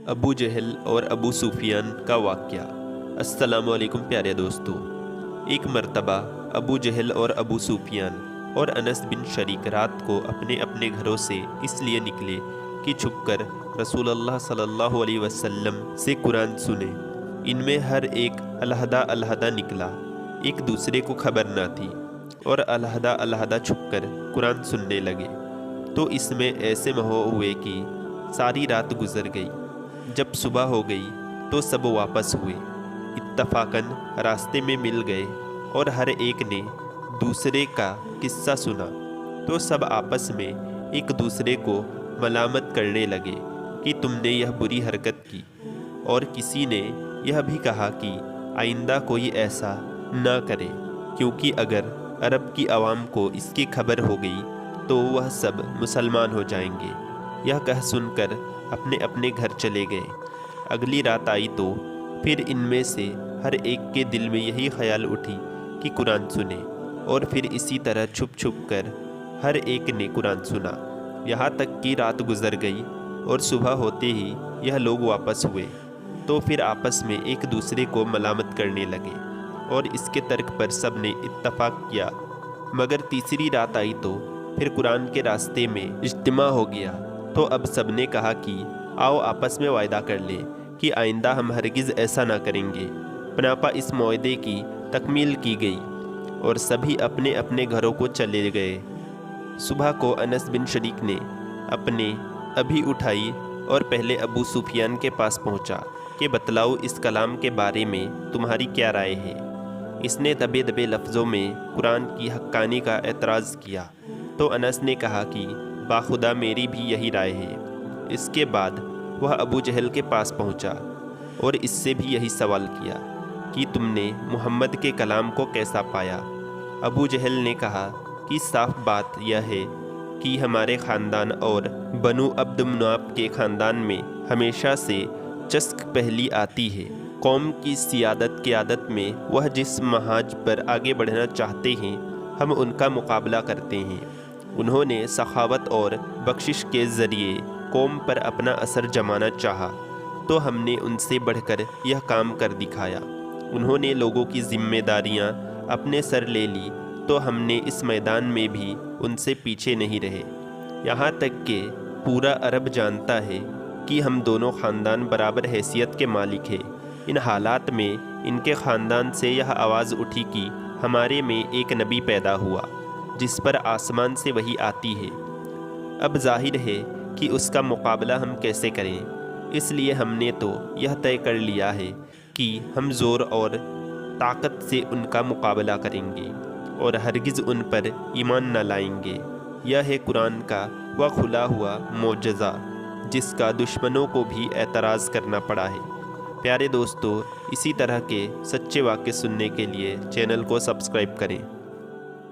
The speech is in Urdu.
ابو جہل اور ابو سفیان کا واقعہ۔ السلام علیکم پیارے دوستو۔ ایک مرتبہ ابو جہل اور ابو سفیان اور انس بن شریک رات کو اپنے اپنے گھروں سے اس لیے نکلے کہ چھپ کر رسول اللہ صلی اللہ علیہ وسلم سے قرآن سنیں۔ ان میں ہر ایک علیحدہ علیحدہ نکلا، ایک دوسرے کو خبر نہ تھی، اور علیحدہ علیحدہ چھپ کر قرآن سننے لگے۔ تو اس میں ایسے مہو ہوئے کہ ساری رات گزر گئی۔ جب صبح ہو گئی تو سب واپس ہوئے، اتفاقاً راستے میں مل گئے اور ہر ایک نے دوسرے کا قصہ سنا۔ تو سب آپس میں ایک دوسرے کو ملامت کرنے لگے کہ تم نے یہ بری حرکت کی، اور کسی نے یہ بھی کہا کہ آئندہ کوئی ایسا نہ کرے، کیونکہ اگر عرب کی عوام کو اس کی خبر ہو گئی تو وہ سب مسلمان ہو جائیں گے۔ یہ کہہ سن کر اپنے اپنے گھر چلے گئے۔ اگلی رات آئی تو پھر ان میں سے ہر ایک کے دل میں یہی خیال اٹھی کہ قرآن سنیں، اور پھر اسی طرح چھپ چھپ کر ہر ایک نے قرآن سنا، یہاں تک کہ رات گزر گئی اور صبح ہوتے ہی یہ لوگ واپس ہوئے۔ تو پھر آپس میں ایک دوسرے کو ملامت کرنے لگے، اور اس کے ترک پر سب نے اتفاق کیا۔ مگر تیسری رات آئی تو پھر قرآن کے راستے میں اجتماع ہو گیا۔ تو اب سب نے کہا کہ آؤ آپس میں وعدہ کر لیں کہ آئندہ ہم ہرگز ایسا نہ کریں گے۔ پناپا اس معاہدے کی تکمیل کی گئی اور سبھی اپنے اپنے گھروں کو چلے گئے۔ صبح کو انس بن شریک نے اپنے ابھی اٹھائی اور پہلے ابو سفیان کے پاس پہنچا کہ بتلاؤ اس کلام کے بارے میں تمہاری کیا رائے ہے۔ اس نے دبے دبے لفظوں میں قرآن کی حقانی کا اعتراض کیا۔ تو انس نے کہا کہ باخدا میری بھی یہی رائے ہے۔ اس کے بعد وہ ابو جہل کے پاس پہنچا اور اس سے بھی یہی سوال کیا کہ تم نے محمد کے کلام کو کیسا پایا۔ ابو جہل نے کہا کہ صاف بات یہ ہے کہ ہمارے خاندان اور بنو عبد مناف کے خاندان میں ہمیشہ سے چسک پہلی آتی ہے۔ قوم کی سیادت قیادت میں وہ جس محاج پر آگے بڑھنا چاہتے ہیں ہم ان کا مقابلہ کرتے ہیں۔ انہوں نے سخاوت اور بخشش کے ذریعے قوم پر اپنا اثر جمانا چاہا، تو ہم نے ان سے بڑھ کر یہ کام کر دکھایا۔ انہوں نے لوگوں کی ذمہ داریاں اپنے سر لے لی، تو ہم نے اس میدان میں بھی ان سے پیچھے نہیں رہے۔ یہاں تک کہ پورا عرب جانتا ہے کہ ہم دونوں خاندان برابر حیثیت کے مالک ہیں۔ ان حالات میں ان کے خاندان سے یہ آواز اٹھی کہ ہمارے میں ایک نبی پیدا ہوا جس پر آسمان سے وحی آتی ہے۔ اب ظاہر ہے کہ اس کا مقابلہ ہم کیسے کریں، اس لیے ہم نے تو یہ طے کر لیا ہے کہ ہم زور اور طاقت سے ان کا مقابلہ کریں گے اور ہرگز ان پر ایمان نہ لائیں گے۔ یہ ہے قرآن کا وہ کھلا ہوا معجزہ جس کا دشمنوں کو بھی اعتراض کرنا پڑا ہے۔ پیارے دوستو، اسی طرح کے سچے واقعے سننے کے لیے چینل کو سبسکرائب کریں۔